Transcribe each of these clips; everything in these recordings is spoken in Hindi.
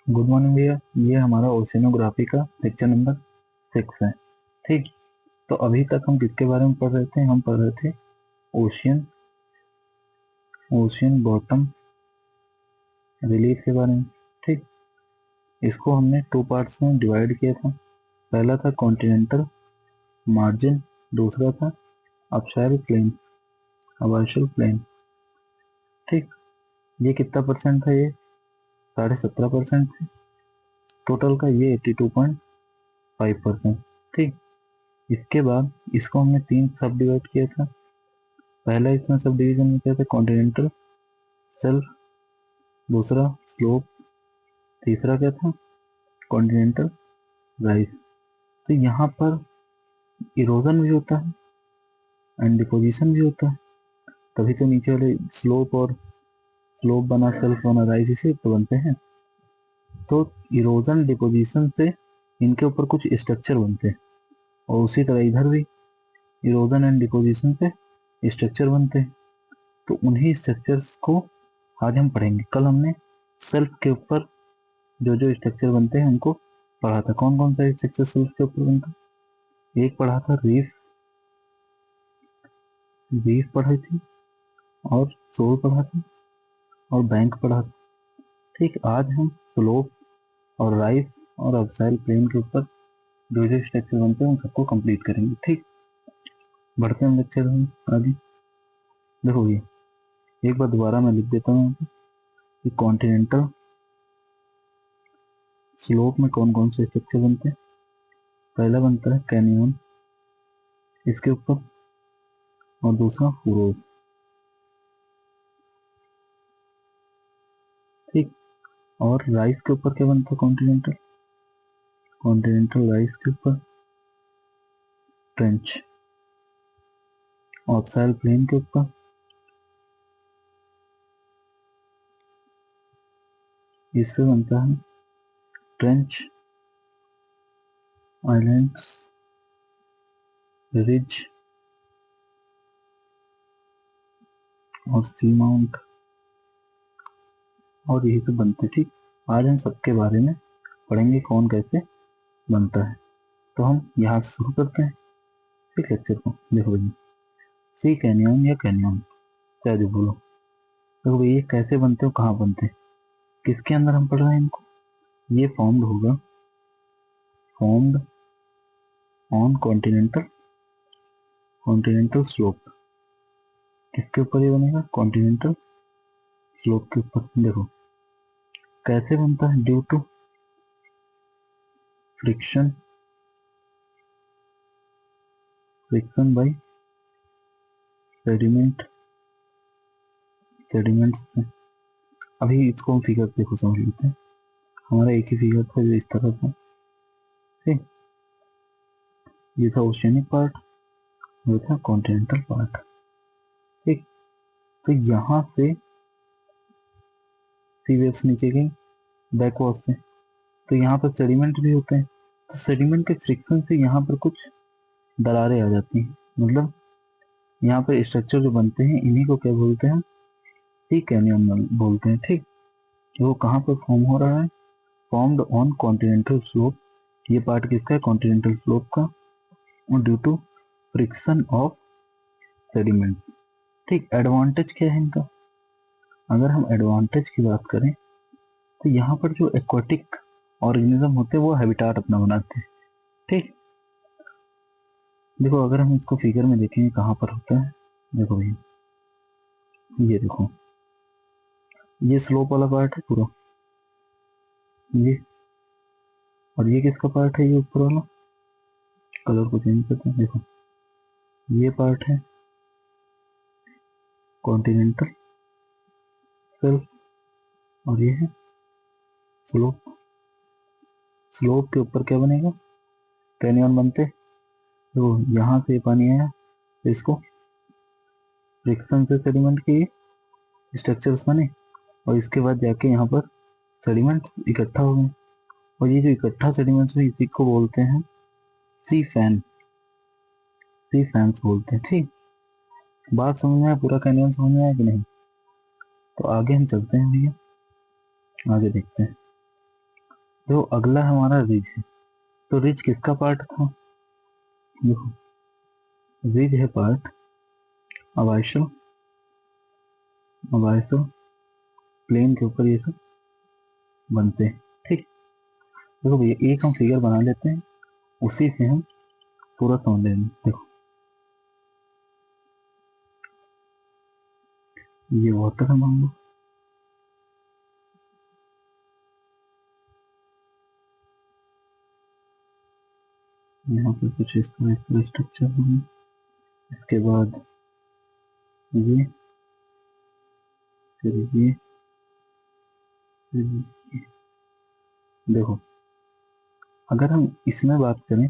गुड मॉर्निंग भैया। ये हमारा ओशिनोग्राफी का लेक्चर नंबर 6 है। ठीक, तो अभी तक हम किसके बारे में पढ़ रहे थे? हम पढ़ रहे थे ओशियन ओशियन बॉटम रिलीफ के बारे में। ठीक, इसको हमने 2 पार्ट्स में डिवाइड किया था। पहला था कॉन्टिनेंटल मार्जिन, दूसरा था अपसाइल प्लेन, अबार्शियल प्लेन। ठीक, ये कितना परसेंट था? ये 17.5% है टोटल का, ये 82.5%। ठीक, इसके बाद इसको हमने 3 सब डिवाइड किया था। पहला इसमें सब डिवीजन में क्या था? कॉन्टिनेंटल सेल्फ, दूसरा स्लोप, तीसरा क्या था? Continental rise. तो यहाँ पर इरोजन भी होता है एंड डिपोजिशन भी होता है, तभी तो नीचे वाले स्लोप बना, सेल्फ बना, राइज इसे तो बनते हैं। तो इरोजन डिपोजिशन से इनके ऊपर कुछ स्ट्रक्चर बनते हैं, और उसी तरह इधर भी इरोजन एंड डिपोजिशन से स्ट्रक्चर बनते हैं। तो उन्हीं स्ट्रक्चर्स को आज हम पढ़ेंगे। कल हमने सेल्फ के ऊपर जो जो स्ट्रक्चर बनते हैं उनको पढ़ा था। कौन कौन सा स्ट्रक्चर सेल्फ के ऊपर बनता? एक पढ़ा था रीफ रीफ पढ़ी थी, और सोल पढ़ा था, और बैंक पढ़ा था। ठीक, आज हम स्लोप और राइज और अपसाइल प्लेन के ऊपर जो जो स्ट्रक्चर बनते हैं उन सबको कंप्लीट करेंगे। ठीक, बढ़ते हैं लेक्चर में आगे। देखो ये एक बार दोबारा मैं लिख देता हूँ कि कॉन्टिनेंटल स्लोप में कौन कौन से स्ट्रक्चर बनते हैं। पहला बनता है कैनियन इसके ऊपर, और दूसरा फुरोज। ठीक, और राइस के ऊपर क्या बनता है? कॉन्टिनेंटल राइस के ऊपर ट्रेंच, ऑक्साइल प्लेन के ऊपर इससे बनता है ट्रेंच, आइलैंड्स, रिज और सी माउंट, और यही सब बनते हैं। ठीक, आज हम सबके बारे में पढ़ेंगे कौन कैसे बनता है। तो हम यहाँ से शुरू करते हैं ठीक लेक्चर को। देखो भैया, सी कैनियन या कैनियन, चाहे जो बोलो। देखो भैया, कैसे बनते हो, कहाँ बनते हैं, किसके अंदर हम पढ़ रहे हैं इनको? ये फॉर्म्ड ऑन कॉन्टिनेंटल स्लोप। किसके ऊपर ये बनेगा? कॉन्टिनेंटल स्लोप के ऊपर। देखो कैसे बनता है? Due to friction by sediments. अभी इसको हम फिगर देखो समझ लेते हैं। हमारा एक ही फिगर था जो इस तरह था। ठीक, ये था ओशियनिक पार्ट, ये था कॉन्टिनेंटल पार्ट। ठीक, तो यहाँ से सी वेव्स नीचे गई बैकवर्ड से, तो यहाँ पर सेडिमेंट भी होते हैं। तो सेडिमेंट के फ्रिक्शन से यहाँ पर कुछ दरारें आ जाती हैं, मतलब यहाँ पर स्ट्रक्चर जो बनते हैं इन्हीं को क्या बोलते हैं? सी कैनियन बोलते हैं। ठीक, वो कहाँ पर फॉर्म हो रहा है? Formed on continental slope. ये पार्ट किसका है? कॉन्टिनेंटल स्लोप का, और due to friction of sediment. ठीक, एडवांटेज क्या है इनका? अगर हम एडवांटेज की बात करें तो यहाँ पर जो एक्वाटिक ऑर्गेनिज्म होते हैं वो हैबिटाट अपना बनाते हैं। ठीक, देखो अगर हम इसको फिगर में देखेंगे कहाँ पर होता है। देखो भैया, ये देखो, ये स्लोप वाला पार्ट है पूरा ये, और ये किसका पार्ट है? ये ऊपर वाला। कलर को चेंज करते हैं। देखो ये पार्ट है कॉन्टिनेंटल सेल्फ, और ये है स्लोप। स्लोप के ऊपर क्या बनेगा? कैनियन बनते। तो यहाँ से पानी आया तो इसको फ्रिक्शन से सेडिमेंट के स्ट्रक्चर्स बने, और इसके बाद जाके यहाँ पर सेडिमेंट इकट्ठा हो गए, और ये जो इकट्ठा सेडिमेंट्स हुए इसी को बोलते हैं सी फैंस बोलते हैं। ठीक, बात समझ में आया? पूरा कैनियन समझ में आया कि नहीं? तो आगे हम चलते हैं भैया, आगे देखते हैं। जो अगला हमारा रिज है, तो रिज किसका पार्ट था? देखो, रिज है पार्ट अबाइशल, अबाइशल प्लेन के ऊपर ये सब बनते हैं। ठीक, देखो भैया एक हम फिगर बना लेते हैं, उसी से हम पूरा समझ लेंगे। देखो ये वाटर है मान लो, यहाँ पे कुछ इस तरह स्ट्रक्चर होंगे, इसके बाद ये, फिर ये, फिर ये। देखो अगर हम इसमें बात करें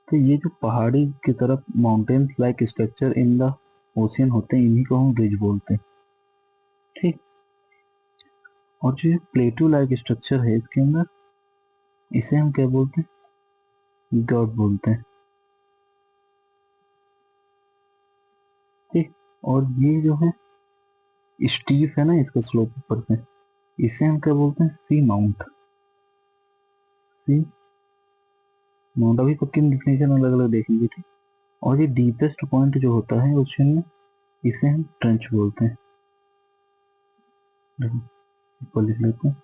तो ये जो पहाड़ी की तरफ mountains like structure in the ocean होते हैं, इन्हीं को हम रिज बोलते हैं। ठीक, और जो ये प्लेटू लाइक स्ट्रक्चर है इसके अंदर, इसे हम क्या बोलते हैं? गॉड बोलते हैं। ठीक, और ये जो है स्टीफ है ना इसका स्लोप ऊपर से, इसे हम क्या बोलते हैं? सी माउंट। सी माउंट, अभी सबकी डिफिनेशन अलग अलग देखेंगे। ठीक, और ये डीपेस्ट पॉइंट जो होता है ओशन में, इसे हम ट्रेंच बोलते हैं। देखो ऊपर लिख लेते हैं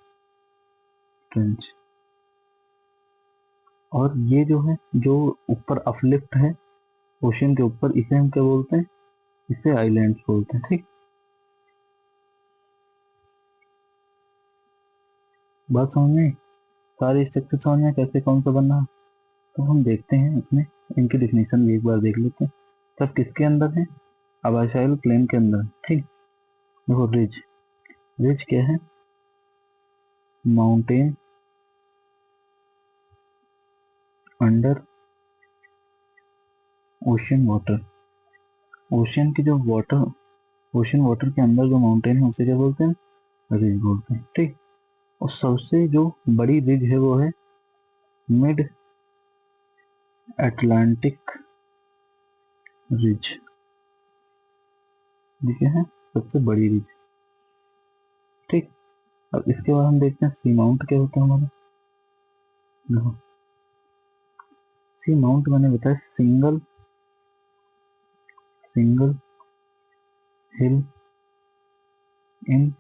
ट्रेंच। और ये जो है, जो ऊपर अपलिफ्ट है ओशन के ऊपर, इसे हम क्या बोलते हैं? इसे आइलैंड्स बोलते हैं। ठीक, बात समझ में, सारे स्ट्रक्चर समझ में कैसे कौन सा बनना, तो हम देखते हैं अपने, इनकी डिफिनेशन भी एक बार देख लेते हैं। सब किसके अंदर है? अबाइसाइल प्लेन के अंदर। ठीक, देखो रिज, रिज क्या है? Mountain under ocean water. Ocean की जो वाटर, ओशन वाटर के अंदर जो माउंटेन है उसे क्या बोलते हैं? रिज बोलते हैं। ठीक, और सबसे जो बड़ी रिज है वो है मिड अटलांटिक रिज। ठीक है, सबसे बड़ी रिज। ठीक, अब इसके बाद हम देखते हैं सी माउंट क्या होता है हमारा। देखो सी माउंट मैंने बताया single, single hill in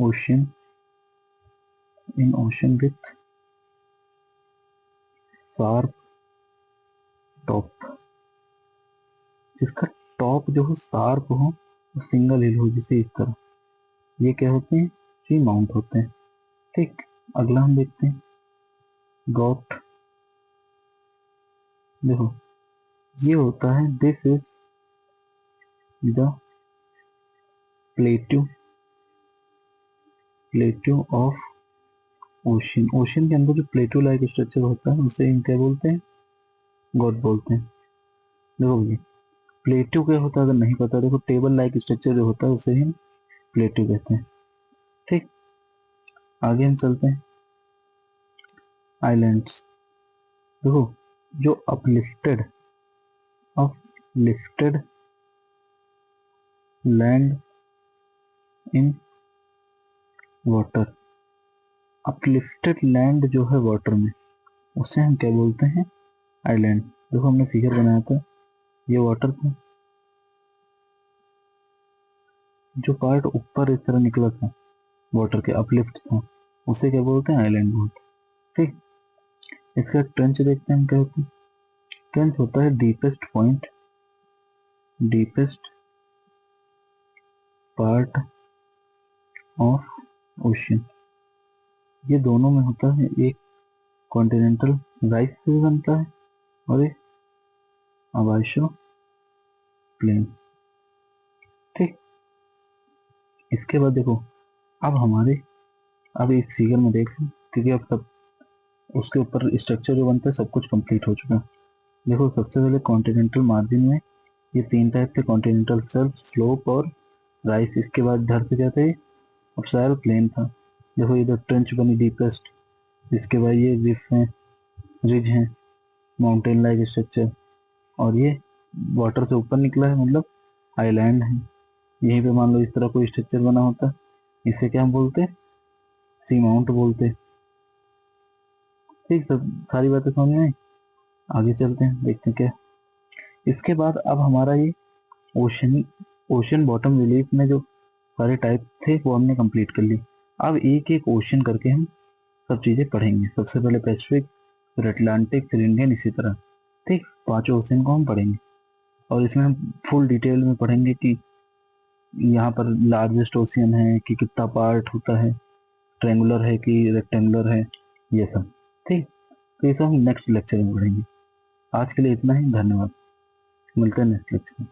ocean, in ocean with sharp top. जिसका टॉप जो हो शार्प हो, सिंगल हिल हो, जैसे इस तरह, ये क्या होते हैं? सी माउंट होते हैं। ठीक, अगला हम देखते हैं गॉट। देखो ये होता है, this is the plateau, plateau of ocean. Ocean के अंदर जो प्लेट्यू लाइक स्ट्रक्चर होता है उसे हम क्या बोलते हैं? गॉट बोलते हैं। देखो ये प्लेट्यू क्या होता है अगर नहीं पता, देखो टेबल लाइक स्ट्रक्चर जो होता है उसे हम प्लेट्यू कहते हैं। ठीक, आगे हम चलते हैं आइलैंड्स। देखो जो uplifted, uplifted land in water, uplifted land जो है वाटर में, उसे हम क्या बोलते हैं? आइलैंड। देखो हमने फिगर बनाया था, ये वाटर था, जो पार्ट ऊपर इस तरह निकला था वाटर के, अपलिफ्ट था, उसे क्या बोलते हैं? आइलैंड बोलते हैं। ठीक, इसका ट्रेंच देखते हैं हम क्या होता है। ट्रेंच होता है deepest point, deepest part of ocean. ये दोनों में होता है, एक कॉन्टिनेंटल राइस से बनता है और एक अबाइशो प्लेन। ठीक, इसके बाद देखो, अब हमारे, अब इस फिगर में देख लो, क्योंकि अब सब उसके ऊपर स्ट्रक्चर जो बनता है सब कुछ कंप्लीट हो चुका है। देखो सबसे पहले कॉन्टिनेंटल मार्जिन में ये तीन टाइप थे, कॉन्टिनेंटल शेल्फ, स्लोप और राइस। इसके बाद इधर से क्या थे? अब सैल प्लेन था। देखो इधर ट्रेंच बनी डीपेस्ट, इसके बाद ये रिफ है, रिज है, माउंटेन लाइक स्ट्रक्चर, और ये वाटर से ऊपर निकला है मतलब आइलैंड है। यहीं पे मान लो इस तरह कोई स्ट्रक्चर बना होता है, इसे क्या हम बोलते हैं? सी माउंट बोलते हैं। ठीक, सब सारी बातें समझ में आई। आगे चलते हैं, देखते हैं क्या। इसके बाद अब हमारा ये ओशन ओशन बॉटम रिलीफ में जो सारे टाइप थे वो हमने कंप्लीट कर ली। अब एक एक ओशन करके हम सब चीजें पढ़ेंगे। सबसे पहले पैसिफिक, फिर अटलांटिक, फिर इंडियन, इसी तरह। ठीक, पांचों ओशन को हम पढ़ेंगे और इसमें हम फुल डिटेल में पढ़ेंगे कि यहाँ पर लार्जेस्ट ओशियन है कि कितना पार्ट होता है, ट्रेंगुलर है कि रेक्टेंगुलर है, ये सब। ठीक, तो ये सब हम नेक्स्ट लेक्चर में पढ़ेंगे। आज के लिए इतना ही, धन्यवाद। मिलते हैं नेक्स्ट लेक्चर में।